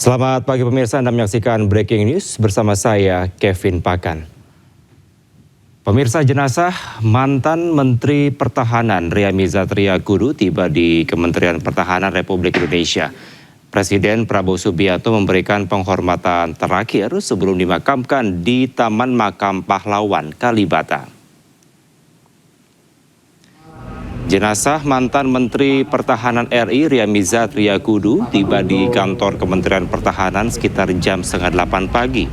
Selamat pagi pemirsa, Anda menyaksikan Breaking News bersama saya Kevin Pakan. Pemirsa, jenazah mantan Menteri Pertahanan Ria Mizar Triakudu tiba di Kementerian Pertahanan Republik Indonesia. Presiden Prabowo Subianto memberikan penghormatan terakhir sebelum dimakamkan di Taman Makam Pahlawan, Kalibata. Jenazah mantan Menteri Pertahanan RI Ria Mizar Triakudu tiba di kantor Kementerian Pertahanan sekitar jam 7:30 pagi.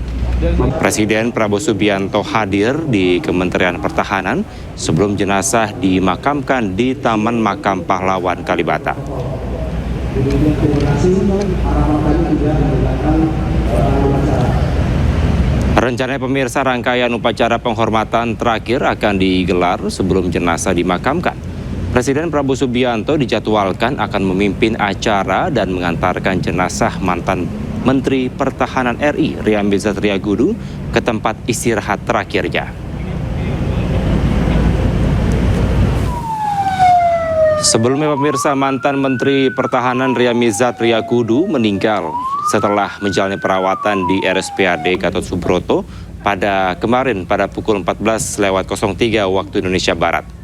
Presiden Prabowo Subianto hadir di Kementerian Pertahanan sebelum jenazah dimakamkan di Taman Makam Pahlawan, Kalibata. Rencananya pemirsa, rangkaian upacara penghormatan terakhir akan digelar sebelum jenazah dimakamkan. Presiden Prabowo Subianto dijadwalkan akan memimpin acara dan mengantarkan jenazah mantan Menteri Pertahanan RI Ria Mizar Triakudu ke tempat istirahat terakhirnya. Sebelumnya pemirsa, mantan Menteri Pertahanan Ria Mizar Triakudu meninggal setelah menjalani perawatan di RSPAD Gatot Subroto pada pukul 14:03 waktu Indonesia Barat.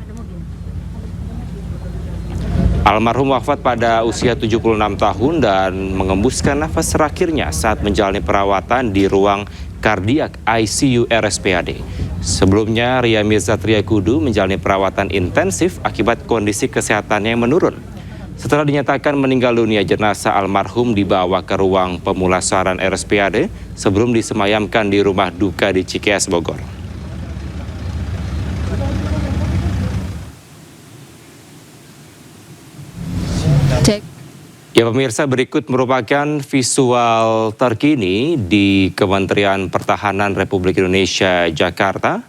Almarhum wafat pada usia 76 tahun dan mengembuskan nafas terakhirnya saat menjalani perawatan di ruang kardiak ICU RSPAD. Sebelumnya, Ria Mizar Triakudu menjalani perawatan intensif akibat kondisi kesehatannya yang menurun. Setelah dinyatakan meninggal dunia, jenazah almarhum dibawa ke ruang pemulasaran RSPAD sebelum disemayamkan di rumah duka di Cikeas, Bogor. Ya pemirsa, berikut merupakan visual terkini di Kementerian Pertahanan Republik Indonesia, Jakarta,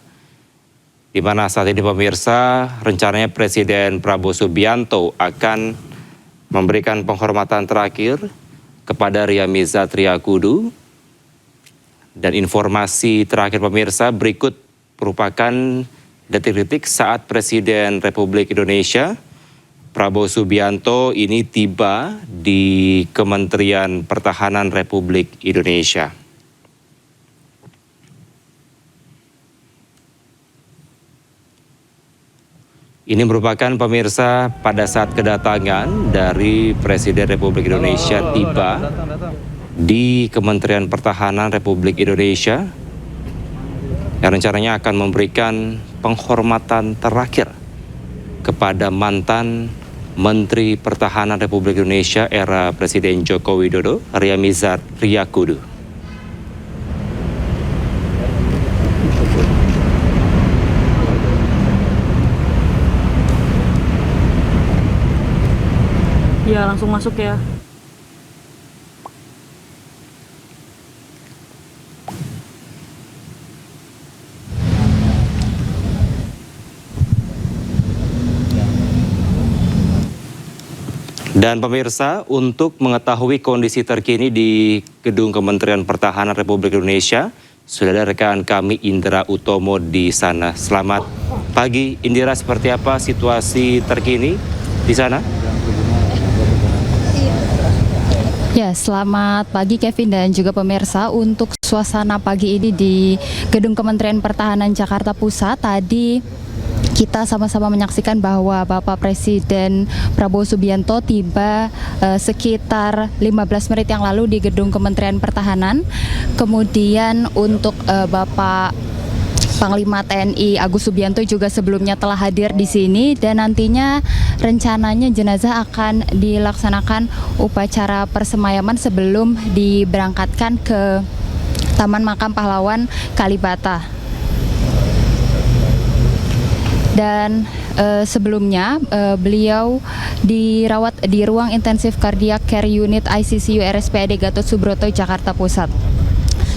di mana saat ini pemirsa rencananya Presiden Prabowo Subianto akan memberikan penghormatan terakhir kepada Ria Mizar Triakudu. Dan informasi terakhir pemirsa, berikut merupakan detik-detik saat Presiden Republik Indonesia Prabowo Subianto ini tiba di Kementerian Pertahanan Republik Indonesia. Ini merupakan pemirsa pada saat kedatangan dari Presiden Republik Indonesia tiba di Kementerian Pertahanan Republik Indonesia yang rencananya akan memberikan penghormatan terakhir kepada mantan Menteri Pertahanan Republik Indonesia era Presiden Joko Widodo, Ria Mizar Triakudu. Ya, langsung masuk ya. Dan pemirsa, untuk mengetahui kondisi terkini di Gedung Kementerian Pertahanan Republik Indonesia, sudah ada rekan kami Indra Utomo di sana. Selamat pagi Indra, seperti apa situasi terkini di sana? Ya, selamat pagi Kevin dan juga pemirsa. Untuk suasana pagi ini di Gedung Kementerian Pertahanan Jakarta Pusat, tadi kita sama-sama menyaksikan bahwa Bapak Presiden Prabowo Subianto tiba sekitar 15 menit yang lalu di Gedung Kementerian Pertahanan. Kemudian untuk Bapak Panglima TNI Agus Subianto juga sebelumnya telah hadir di sini, dan nantinya rencananya jenazah akan dilaksanakan upacara persemayaman sebelum diberangkatkan ke Taman Makam Pahlawan, Kalibata. Dan sebelumnya beliau dirawat di ruang intensif cardiac care unit ICU RSPAD Gatot Subroto, Jakarta Pusat.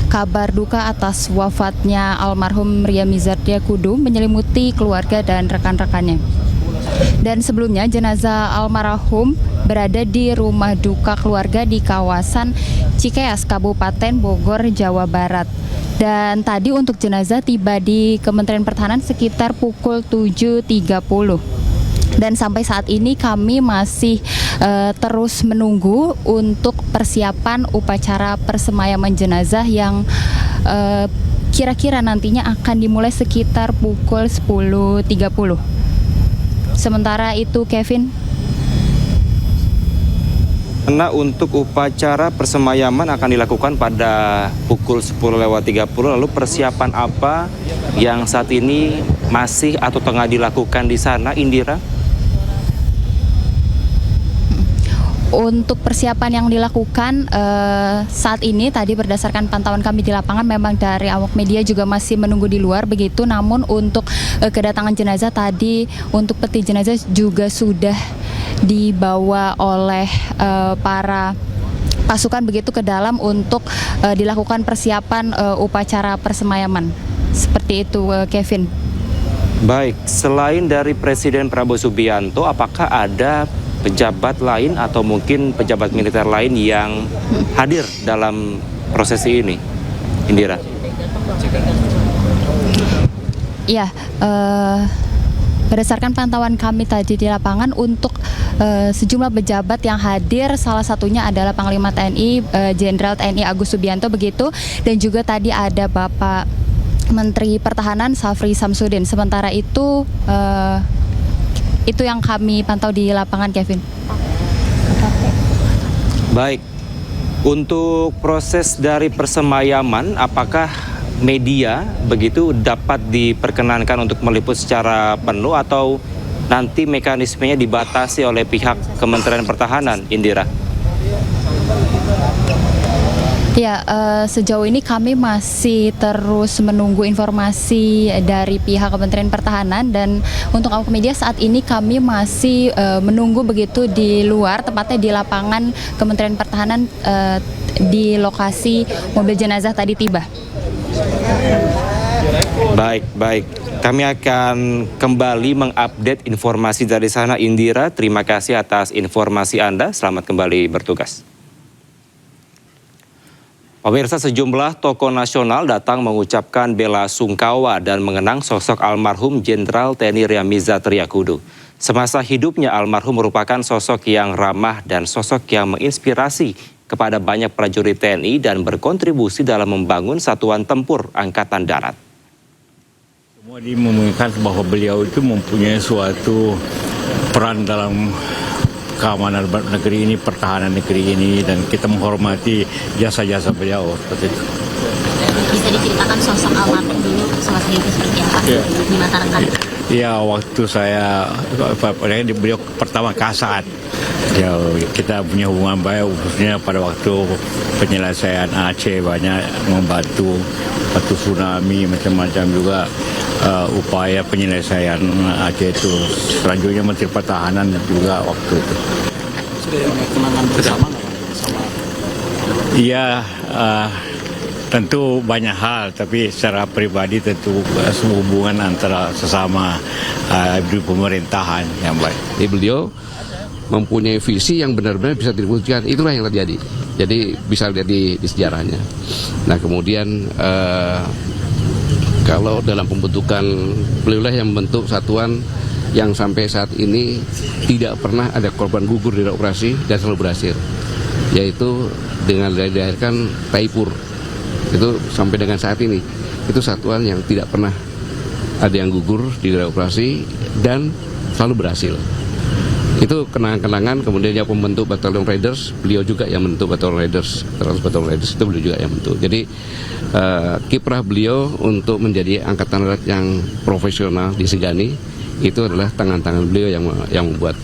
Kabar duka atas wafatnya almarhum Ria Mizar Triakudu menyelimuti keluarga dan rekan-rekannya. Dan sebelumnya jenazah almarhum berada di rumah duka keluarga di kawasan Cikeas, Kabupaten Bogor, Jawa Barat. Dan tadi untuk jenazah tiba di Kementerian Pertahanan sekitar pukul 7.30. Dan sampai saat ini kami masih terus menunggu untuk persiapan upacara persemayaman jenazah yang kira-kira nantinya akan dimulai sekitar pukul 10.30. Sementara itu Kevin. Karena untuk upacara persemayaman akan dilakukan pada pukul 10.30, lalu persiapan apa yang saat ini masih atau tengah dilakukan di sana, Indira? Untuk persiapan yang dilakukan saat ini tadi berdasarkan pantauan kami di lapangan memang dari awak media juga masih menunggu di luar begitu, namun untuk kedatangan jenazah tadi untuk peti jenazah juga sudah dibawa oleh para pasukan begitu ke dalam untuk dilakukan persiapan upacara persemayaman. Seperti itu Kevin. Baik, selain dari Presiden Prabowo Subianto, apakah ada pejabat lain atau mungkin pejabat militer lain yang hadir dalam prosesi ini, Indira? Ya, berdasarkan pantauan kami tadi di lapangan untuk sejumlah pejabat yang hadir, salah satunya adalah Panglima TNI Jenderal TNI Agus Subianto begitu, dan juga tadi ada Bapak Menteri Pertahanan Syafri Samsudin. Sementara itu yang kami pantau di lapangan, Kevin. Baik, untuk proses dari persemayaman, apakah media begitu dapat diperkenankan untuk meliput secara penuh atau nanti mekanismenya dibatasi oleh pihak Kementerian Pertahanan, Indira? Ya, sejauh ini kami masih terus menunggu informasi dari pihak Kementerian Pertahanan, dan untuk awak media saat ini kami masih menunggu begitu di luar, tepatnya di lapangan Kementerian Pertahanan di lokasi mobil jenazah tadi tiba. Baik. Kami akan kembali mengupdate informasi dari sana, Indira. Terima kasih atas informasi Anda. Selamat kembali bertugas. Pemirsa, sejumlah tokoh nasional datang mengucapkan bela sungkawa dan mengenang sosok almarhum Jenderal TNI Ryamiza Triakudu. Semasa hidupnya, almarhum merupakan sosok yang ramah dan sosok yang menginspirasi kepada banyak prajurit TNI dan berkontribusi dalam membangun satuan tempur Angkatan Darat. Semua dimungkinkan bahwa beliau itu mempunyai suatu peran dalam keamanan negeri ini, pertahanan negeri ini, dan kita menghormati jasa-jasa beliau seperti itu. Bisa diceritakan sosok almarhum dulu semasa hidup seperti apa di mata rekan? Ya, waktu beliau pertama kasat. Ya, kita punya hubungan baik khususnya pada waktu penyelesaian Aceh, banyak membantu waktu tsunami macam-macam juga. Upaya penyelesaian Aceh itu, selanjutnya Menteri Pertahanan juga waktu itu. Sudah ada kenangan bersama nggak? Iya, tentu banyak hal, tapi secara pribadi tentu hubungan antara sesama di pemerintahan yang baik. Beliau mempunyai visi yang benar-benar bisa diwujudkan, itulah yang terjadi. Jadi bisa lihat di sejarahnya. Nah kemudian kalau dalam pembentukan, beliaulah yang membentuk satuan yang sampai saat ini tidak pernah ada korban gugur di operasi dan selalu berhasil, yaitu dengan dilahirkan Taipur. Itu sampai dengan saat ini, itu satuan yang tidak pernah ada yang gugur di daerah operasi dan selalu berhasil. Itu kenangan-kenangan. Kemudian yang membentuk Batalion Raiders, beliau juga yang membentuk Batalion Raiders, Batalion Raiders itu beliau juga yang membentuk. Jadi kiprah beliau untuk menjadi angkatan darat yang profesional disegani, itu adalah tangan-tangan beliau yang membuat.